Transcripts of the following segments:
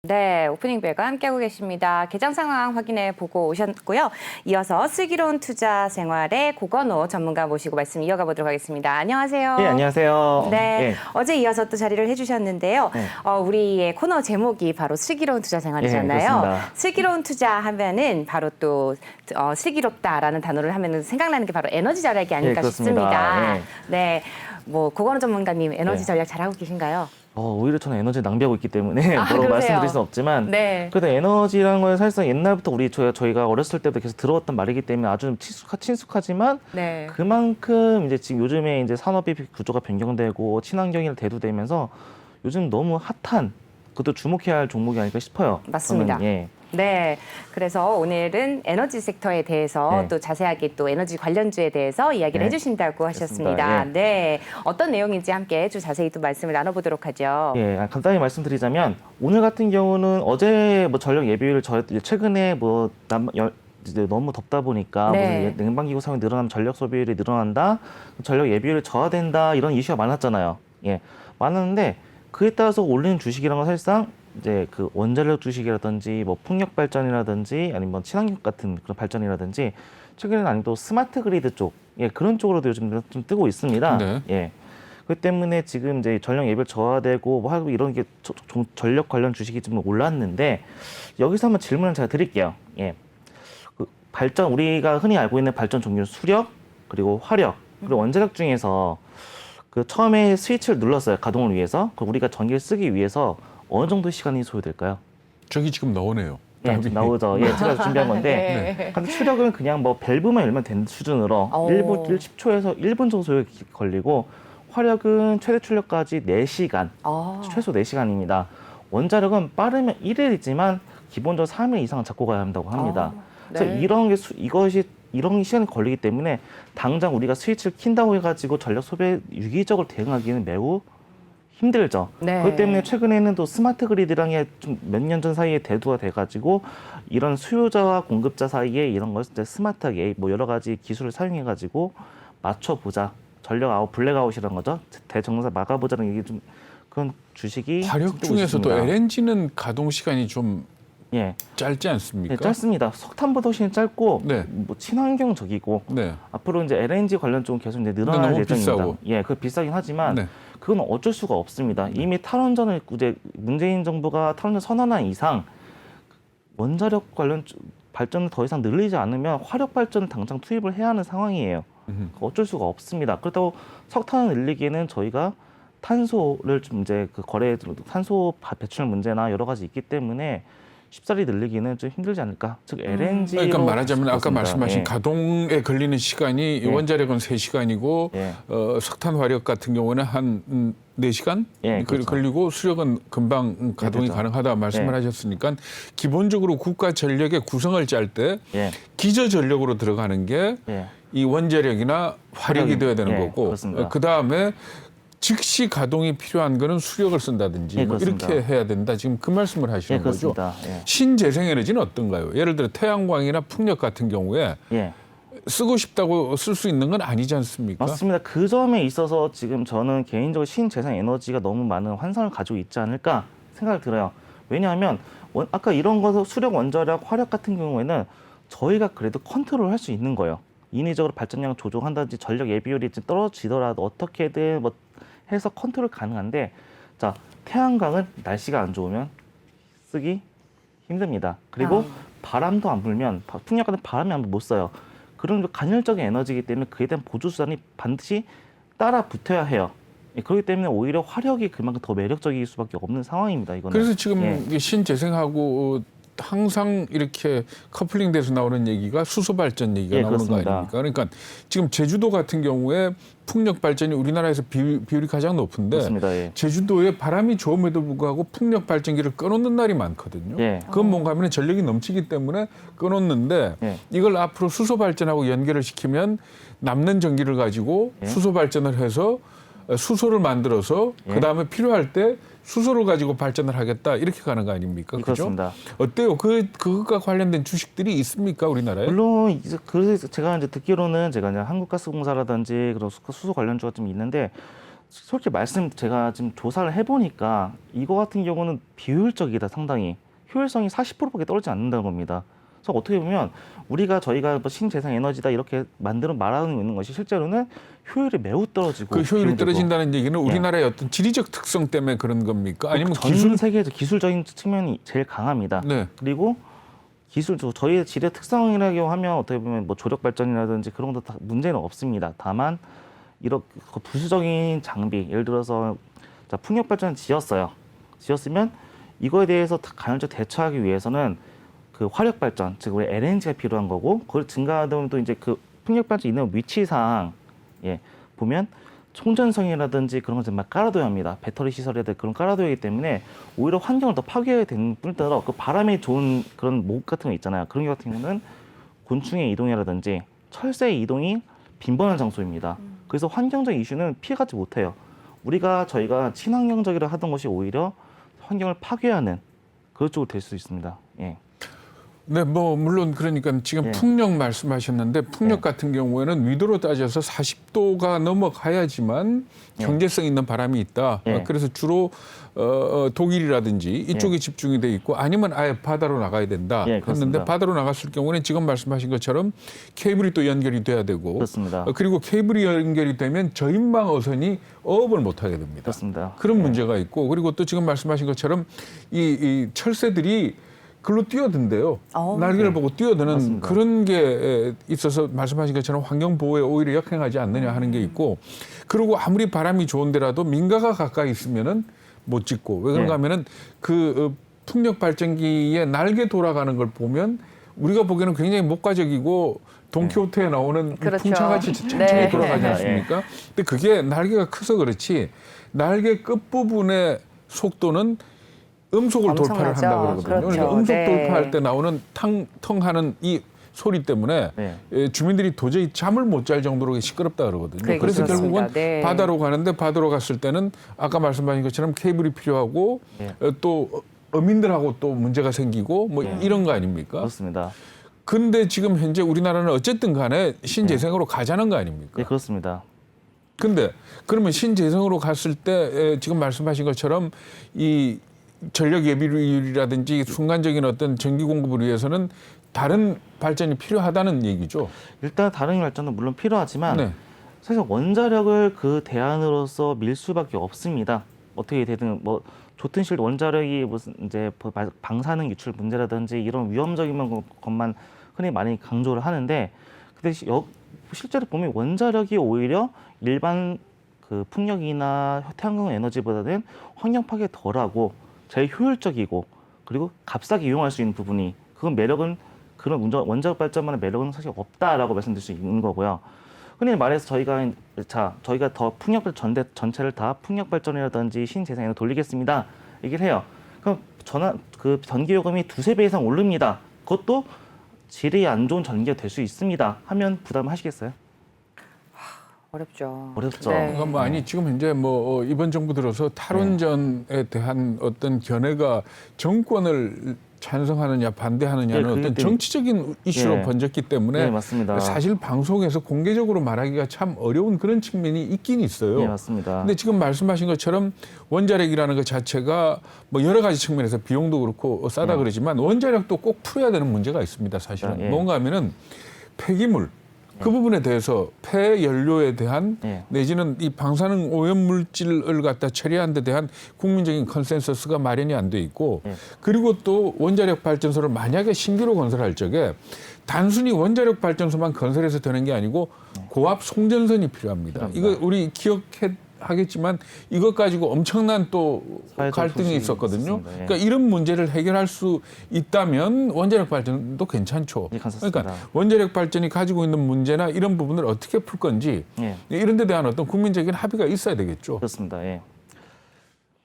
네, 오프닝 벨과 함께하고 계십니다. 개장 상황 확인해 보고 오셨고요. 이어서 슬기로운 투자 생활의 고건호 전문가 모시고 말씀 이어가 보도록 하겠습니다. 안녕하세요. 네, 안녕하세요. 네, 어제 이어서 또 자리를 해주셨는데요. 네. 우리의 코너 제목이 바로 슬기로운 투자 생활이잖아요. 그렇습니다. 슬기로운 투자 하면은 바로 또 슬기롭다라는 단어를 하면은 생각나는 게 바로 에너지 전략이 아닐까 그렇습니다. 싶습니다. 네, 뭐 고건호 전문가님 에너지 전략 잘하고 계신가요? 오히려 저는 에너지 낭비하고 있기 때문에 뭐라고 그러세요? 말씀드릴 수는 없지만 네. 그래도 에너지라는 건 사실상 옛날부터 저희가 어렸을 때부터 계속 들어왔던 말이기 때문에 아주 친숙하지만 네. 그만큼 이제 지금 요즘에 이제 산업의 구조가 변경되고 친환경이 대두되면서 요즘 너무 핫한 그것도 주목해야 할 종목이 아닐까 싶어요. 맞습니다. 저는, 네, 그래서 오늘은 에너지 섹터에 대해서 네. 또 자세하게 또 에너지 관련주에 대해서 이야기를 네. 해주신다고 하셨습니다. 예. 네, 어떤 내용인지 함께 좀 자세히 또 말씀을 나눠보도록 하죠. 간단히 말씀드리자면 오늘 같은 경우는 어제 뭐 전력 예비율을 최근에 이제 너무 덥다 보니까 네. 무슨 냉방기구 사용이 늘어나면 전력 소비율이 늘어난다, 전력 예비율이 저하된다 이런 이슈가 많았잖아요. 많았는데 그에 따라서 올리는 주식이란 건 사실상 이제 그 원자력 주식이라든지 뭐 풍력 발전이라든지 아니면 친환경 같은 그런 발전이라든지 최근에는 아니도 스마트 그리드 쪽, 그런 쪽으로도 요즘 좀 뜨고 있습니다. 네. 그렇기 때문에 지금 이제 전력 예비율 저하되고 뭐 하고 이런 게 전력 관련 주식이 좀 올랐는데 여기서 한번 질문을 제가 드릴게요. 그 발전 우리가 흔히 알고 있는 발전 종류 수력 그리고 화력 그리고 원자력 중에서 그 처음에 스위치를 눌렀어요. 가동을 위해서. 그럼 우리가 전기를 쓰기 위해서 어느 정도 시간이 소요될까요? 저기 지금 나오네요. 지금 나오죠. 제가 준비한 건데. 네. 근데 수력은 그냥 뭐 밸브만 열면 되는 수준으로 10초에서 1분 정도 소요 걸리고 화력은 최대 출력까지 4시간, 최소 4시간입니다. 원자력은 빠르면 1일이지만 기본적으로 3일 이상은 잡고 가야 한다고 합니다. 그래서 네. 이런 시간이 걸리기 때문에 당장 우리가 스위치를 킨다고 해가지고 전력 소비에 유기적으로 대응하기는 매우 힘들죠. 네. 그렇기 때문에 최근에는 또 스마트 그리드랑 좀 몇 년 전 사이에 대두가 돼가지고 이런 수요자와 공급자 사이에 이런 걸 이제 스마트하게 뭐 여러 가지 기술을 사용해가지고 맞춰보자. 전력 아웃, 블랙아웃이라는 거죠. 대정사 막아보자는 이게 좀 그런 주식이 화력 뜨고 중에서도 있습니다. LNG는 가동 시간이 좀 짧지 않습니까? 짧습니다. 석탄보다 훨씬 짧고 네. 뭐 친환경적이고 네. 앞으로 이제 LNG 관련 쪽은 계속 이제 늘어날 너무 예정입니다. 비싸고. 그 비싸긴 하지만 네. 그건 어쩔 수가 없습니다. 이미 탈원전을 이제 문재인 정부가 탈원전 선언한 이상 원자력 관련 발전을 더 이상 늘리지 않으면 화력 발전을 당장 투입을 해야 하는 상황이에요. 어쩔 수가 없습니다. 그렇다고 석탄을 늘리기에는 저희가 탄소를 좀 이제 그 탄소 배출 문제나 여러 가지 있기 때문에 쉽사리 늘리기는 좀 힘들지 않을까. 즉 LNG로 그러니까 말하자면 아까 말씀하신 가동에 걸리는 시간이 원자력은 3시간이고 석탄 화력 같은 경우는 한 4시간 그렇죠. 걸리고 수력은 금방 가동이 그렇죠. 가능하다 말씀을 하셨으니까 기본적으로 국가 전력의 구성을 짤 때 기저 전력으로 들어가는 게 이 원자력이나 화력이 돼야 되는 거고 그다음에 즉시 가동이 필요한 거는 수력을 쓴다든지 뭐 이렇게 해야 된다. 지금 그 말씀을 하시는 거죠. 신재생에너지는 어떤가요? 예를 들어 태양광이나 풍력 같은 경우에 쓰고 싶다고 쓸 수 있는 건 아니지 않습니까? 맞습니다. 그 점에 있어서 지금 저는 개인적으로 신재생 에너지가 너무 많은 환상을 가지고 있지 않을까 생각이 들어요. 왜냐하면 아까 이런 거 수력, 원자력, 화력 같은 경우에는 저희가 그래도 컨트롤할 수 있는 거예요. 인위적으로 발전량을 조정한다든지 전력 예비율이 좀 떨어지더라도 어떻게든 뭐 해서 컨트롤 가능한데, 자, 태양광은 날씨가 안 좋으면 쓰기 힘듭니다. 그리고 바람도 안 불면, 풍력 같은 바람이 안 불면 못 써요. 그런 간헐적인 에너지이기 때문에 그에 대한 보조수단이 반드시 따라 붙어야 해요. 그렇기 때문에 오히려 화력이 그만큼 더 매력적일 수밖에 없는 상황입니다. 이거는. 그래서 지금 신재생하고 항상 이렇게 커플링돼서 나오는 얘기가 수소 발전 얘기가 나오는 그렇습니다. 거 아닙니까? 그러니까 지금 제주도 같은 경우에 풍력 발전이 우리나라에서 비율이 가장 높은데 제주도에 바람이 좋음에도 불구하고 풍력 발전기를 꺼놓는 날이 많거든요. 그건 뭔가 하면 전력이 넘치기 때문에 꺼놓는데 이걸 앞으로 수소 발전하고 연결을 시키면 남는 전기를 가지고 수소 발전을 해서 수소를 만들어서 그다음에 필요할 때 수소를 가지고 발전을 하겠다 이렇게 가는 거 아닙니까? 그렇습니다. 그죠? 어때요? 그것과 관련된 주식들이 있습니까 우리나라에? 물론 이제 그래서 제가 이제 듣기로는 제가 이제 한국가스공사라든지 그런 수소 관련주가 좀 있는데 솔직히 제가 지금 조사를 해보니까 이거 같은 경우는 비효율적이다. 상당히 효율성이 40%밖에 떨어지지 않는다는 겁니다. 그래서 어떻게 보면 저희가 뭐 신재생 에너지다 이렇게 말하고 있는 것이 실제로는 효율이 매우 떨어지고 그 효율이 떨어진다는 얘기는 우리나라의 어떤 지리적 특성 때문에 그런 겁니까? 아니면 전 세계에서 기술적인 측면이 제일 강합니다. 네. 그리고 저희의 지리의 특성이라고 하면 어떻게 보면 뭐 조력 발전이라든지 그런 것도 다 문제는 없습니다. 다만 이렇게 부수적인 장비, 예를 들어서 풍력 발전을 지었으면 이거에 대해서 간헐적 대처하기 위해서는 그 화력 발전, 즉 우리 LNG가 필요한 거고, 그걸 증가하면 또 이제 그 풍력 발전 있는 위치상 보면 총전성이라든지 그런 것을 막 깔아둬야 합니다. 배터리 시설이라든지 그런 깔아둬야 하기 때문에 오히려 환경을 더 파괴해야 되는 뿐더러 그 바람이 좋은 그런 목 같은 거 있잖아요. 그런 것 같은 경우는 곤충의 이동이라든지 철새의 이동이 빈번한 장소입니다. 그래서 환경적 이슈는 피해가지 못해요. 저희가 친환경적이라 하던 것이 오히려 환경을 파괴하는 그런 쪽으로 될 수 있습니다. 예. 네, 뭐 물론 그러니까 지금 풍력 말씀하셨는데 풍력 같은 경우에는 위도로 따져서 40도가 넘어가야지만 경제성 있는 바람이 있다. 그래서 주로 독일이라든지 이쪽에 집중이 돼 있고 아니면 아예 바다로 나가야 된다. 했는데 바다로 나갔을 경우는 지금 말씀하신 것처럼 케이블이 또 연결이 돼야 되고 그렇습니다. 그리고 케이블이 연결이 되면 저인망 어선이 어업을 못 하게 됩니다. 그렇습니다. 그런 문제가 있고 그리고 또 지금 말씀하신 것처럼 이 철새들이 글로 뛰어든대요. 날개를 보고 뛰어드는 맞습니다. 그런 게 있어서 말씀하신 것처럼 환경 보호에 오히려 역행하지 않느냐 하는 게 있고 그리고 아무리 바람이 좋은데라도 민가가 가까이 있으면은 못 짓고 왜 그런가 하면은 그 풍력 발전기에 날개 돌아가는 걸 보면 우리가 보기에는 굉장히 목가적이고 돈키호테에 나오는 그렇죠. 풍차같이 천천히 돌아가지 않습니까? 근데 그게 날개가 커서 그렇지 날개 끝부분의 속도는 음속을 엄청나죠. 돌파를 한다고 그러거든요. 그렇죠. 그러니까 음속 네. 돌파할 때 나오는 텅하는 이 소리 때문에 주민들이 도저히 잠을 못 잘 정도로 시끄럽다 그러거든요. 그래서 그렇습니다. 결국은 네. 바다로 가는데 바다로 갔을 때는 아까 말씀하신 것처럼 케이블이 필요하고 또 어민들하고 또 문제가 생기고 뭐 이런 거 아닙니까? 그렇습니다. 근데 지금 현재 우리나라는 어쨌든 간에 신재생으로 가자는 거 아닙니까? 네, 그렇습니다. 근데 그러면 신재생으로 갔을 때 지금 말씀하신 것처럼 이 전력 예비율이라든지 순간적인 어떤 전기 공급을 위해서는 다른 발전이 필요하다는 얘기죠. 일단 다른 발전도 물론 필요하지만 사실 원자력을 그 대안으로서 밀 수밖에 없습니다. 어떻게 되든 뭐 좋든 싫든 원자력이 무슨 이제 방사능 유출 문제라든지 이런 위험적인 것만 흔히 많이 강조를 하는데 근데 실제로 보면 원자력이 오히려 일반 그 풍력이나 태양광 에너지보다는 환경 파괴 덜하고 제일 효율적이고 그리고 값싸게 이용할 수 있는 부분이 그건 매력은 그런 원자력 발전만의 매력은 사실 없다라고 말씀드릴 수 있는 거고요. 흔히 말해서 저희가 더 풍력 전체를 다 풍력 발전이라든지 신재생에너지 돌리겠습니다. 얘기를 해요. 그럼 그 전기 요금이 2~3배 이상 오릅니다. 그것도 질이 안 좋은 전기가 될 수 있습니다. 하면 부담하시겠어요? 어렵죠. 어렵죠. 네. 그러니까 뭐 아니 지금 현재 뭐 이번 정부 들어서 탈원전에 대한 어떤 견해가 정권을 찬성하느냐 반대하느냐는 어떤 정치적인 이슈로 번졌기 때문에 맞습니다. 사실 방송에서 공개적으로 말하기가 참 어려운 그런 측면이 있긴 있어요. 네, 맞습니다. 근데 지금 말씀하신 것처럼 원자력이라는 것 자체가 뭐 여러 가지 측면에서 비용도 그렇고 싸다 그러지만 원자력도 꼭 풀어야 되는 문제가 있습니다. 사실은 뭔가 하면은 폐기물 그 부분에 대해서 폐연료에 대한 내지는 이 방사능 오염 물질을 갖다 처리하는 데 대한 국민적인 컨센서스가 마련이 안 돼 있고 그리고 또 원자력 발전소를 만약에 신규로 건설할 적에 단순히 원자력 발전소만 건설해서 되는 게 아니고 고압 송전선이 필요합니다. 이거 우리 하겠지만 이것 가지고 엄청난 또 갈등이 있었거든요. 그러니까 이런 문제를 해결할 수 있다면 원자력 발전도 괜찮죠. 그러니까 원자력 발전이 가지고 있는 문제나 이런 부분을 어떻게 풀 건지 이런 데 대한 어떤 국민적인 합의가 있어야 되겠죠. 그렇습니다.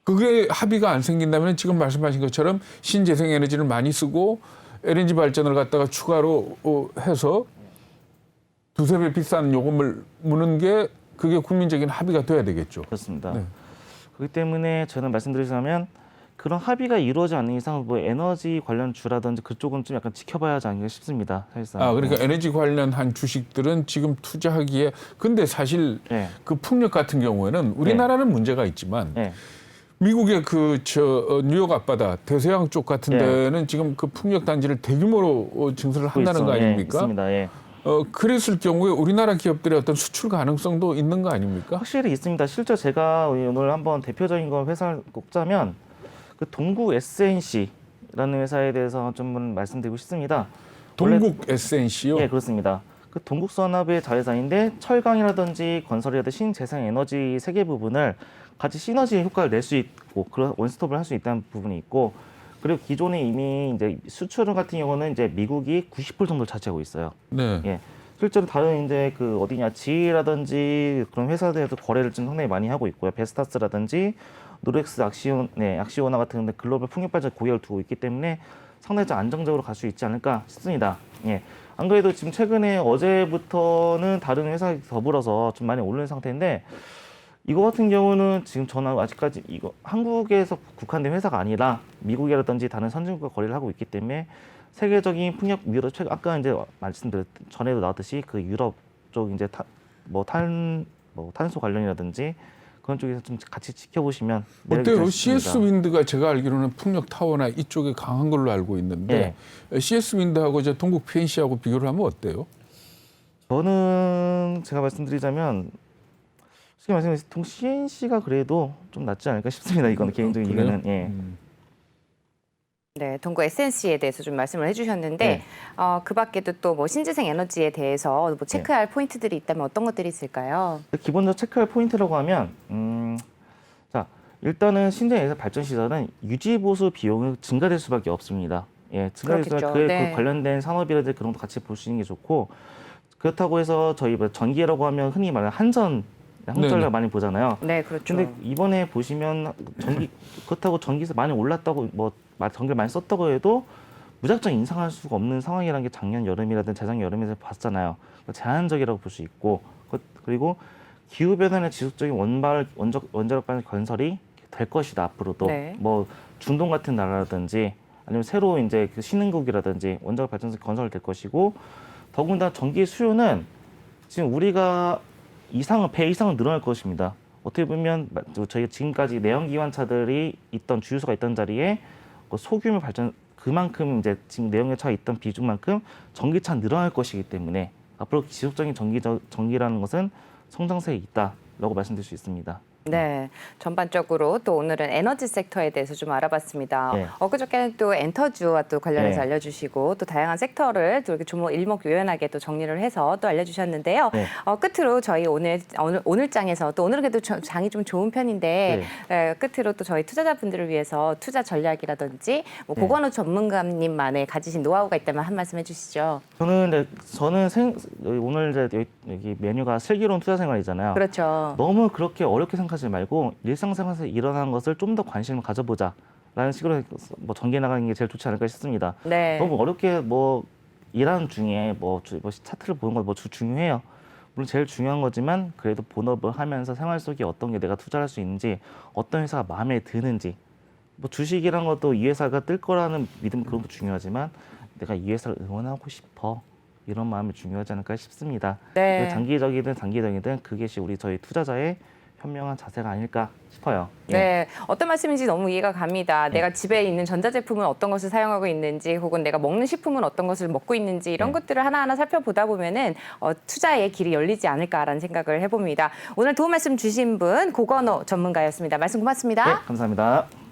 그게 합의가 안 생긴다면 지금 말씀하신 것처럼 신재생 에너지를 많이 쓰고 LNG 발전을 갖다가 추가로 해서 2~3배 비싼 요금을 무는 게 그게 국민적인 합의가 돼야 되겠죠. 그렇습니다. 그렇기 때문에 저는 말씀드리자면 그런 합의가 이루어지지 않는 이상 뭐 에너지 관련 주라든지 그쪽은 좀 약간 지켜봐야 하지 않을까 싶습니다. 사실상. 그러니까 에너지 관련한 주식들은 지금 투자하기에 근데 사실 네. 그 풍력 같은 경우에는 우리나라는 문제가 있지만 네. 미국의 뉴욕 앞바다 대서양 쪽 같은 데는 지금 그 풍력 단지를 대규모로 증설을 한다는 거 아닙니까? 있습니다. 예. 그랬을 경우에 우리나라 기업들의 어떤 수출 가능성도 있는 거 아닙니까? 확실히 있습니다. 실제 제가 오늘 한번 대표적인 걸 회사를 꼽자면 그 동구 SNC라는 회사에 대해서 좀 말씀드리고 싶습니다. 동국 SNC요? 예, 그렇습니다. 그 동국선업의 자회사인데 철강이라든지 건설이라든지 신재생 에너지 세 개 부분을 같이 시너지 효과를 낼 수 있고 그런 원스톱을 할 수 있다는 부분이 있고 그리고 기존에 이미 이제 수출 같은 경우는 이제 미국이 90% 정도 차지하고 있어요. 네. 예. 실제로 다른 이제 그 어디냐 지라든지 그런 회사들에도 거래를 좀 상당히 많이 하고 있고요. 베스타스라든지 노렉스 악시오나 같은 글로벌 풍력 발전 고객을 두고 있기 때문에 상당히 좀 안정적으로 갈 수 있지 않을까 싶습니다. 예. 안 그래도 지금 최근에 어제부터는 다른 회사 더불어서 좀 많이 오르는 상태인데 이거 같은 경우는 지금 저는 아직까지 이거 한국에서 국한된 회사가 아니라 미국이라든지 다른 선진국과 거래를 하고 있기 때문에 세계적인 풍력 유럽 아까 이제 말씀드렸 전에도 나왔듯이 그 유럽 쪽 이제 탄소 관련이라든지 그런 쪽에서 좀 같이 지켜보시면 어때요? CS 윈드가 제가 알기로는 풍력 타워나 이쪽에 강한 걸로 알고 있는데 CS 윈드하고 이제 동국 PNC하고 비교를 하면 어때요? 저는 제가 말씀드리자면 솔직히 말씀드리면 CNC가 그래도 좀 낫지 않을까 싶습니다. 이거는 개인적인 의견은. 예. 네, 동구 SNC에 대해서 좀 말씀을 해주셨는데 그 밖에도 또 뭐 신재생 에너지에 대해서 뭐 체크할 포인트들이 있다면 어떤 것들이 있을까요? 기본적으로 체크할 포인트라고 하면 자 일단은 신재생 에너지 발전 시설은 유지 보수 비용이 증가될 수밖에 없습니다. 예, 증가될 그에 관련된 산업이라든지 그런 것도 같이 보시는 게 좋고 그렇다고 해서 저희 뭐 전기라고 하면 흔히 말하는 한전력 많이 보잖아요. 네, 그렇죠. 근데 이번에 보시면 그렇다고 전기세 많이 올랐다고 전기를 많이 썼다고 해도 무작정 인상할 수가 없는 상황이라는 게 작년 여름이라든지 재작년 여름에서 봤잖아요. 제한적이라고 볼 수 있고 그리고 기후 변화의 지속적인 원자력 발전 건설이 될 것이다 앞으로도. 뭐 중동 같은 나라라든지 아니면 새로 이제 그 신흥국이라든지 원자력 발전소 건설될 것이고 더군다나 전기 수요는 지금 우리가 배 이상은 늘어날 것입니다. 어떻게 보면 저희가 지금까지 내연기관차들이 있던 주유소가 있던 자리에 소규모 발전 그만큼 이제 지금 내연기관차가 있던 비중만큼 전기차 늘어날 것이기 때문에 앞으로 지속적인 전기라는 것은 성장세에 있다라고 말씀드릴 수 있습니다. 네, 전반적으로 또 오늘은 에너지 섹터에 대해서 좀 알아봤습니다. 네. 엊그저께는 또 엔터주와 또 관련해서 알려주시고 또 다양한 섹터를 또 이렇게 일목요연하게 또 정리를 해서 또 알려주셨는데요. 끝으로 저희 오늘 장에서 또 오늘은 그래도 장이 좀 좋은 편인데 끝으로 또 저희 투자자분들을 위해서 투자 전략이라든지 뭐 고건호 전문가님만의 가지신 노하우가 있다면 한 말씀 해주시죠. 저는 오늘 이제 여기 메뉴가 슬기로운 투자 생활이잖아요. 그렇죠. 너무 그렇게 어렵게 생각하지 말고 일상생활에서 일어나는 것을 좀 더 관심을 가져보자라는 식으로 뭐 전개 나가는 게 제일 좋지 않을까 싶습니다. 네. 너무 어렵게 일하는 중에 차트를 보는 거 중요해요. 물론 제일 중요한 거지만 그래도 본업을 하면서 생활 속에 어떤 게 내가 투자할 수 있는지 어떤 회사가 마음에 드는지 주식이란 것도 이 회사가 뜰 거라는 믿음 그런 것도 중요하지만 내가 이 회사를 응원하고 싶어. 이런 마음이 중요하지 않을까 싶습니다. 네. 장기적이든 단기적이든 그것이 저희 투자자의 현명한 자세가 아닐까 싶어요. 네, 어떤 말씀인지 너무 이해가 갑니다. 내가 집에 있는 전자제품은 어떤 것을 사용하고 있는지 혹은 내가 먹는 식품은 어떤 것을 먹고 있는지 이런 것들을 하나하나 살펴보다 보면은 투자의 길이 열리지 않을까라는 생각을 해봅니다. 오늘 도움 말씀 주신 분 고건호 전문가였습니다. 말씀 고맙습니다. 네, 감사합니다.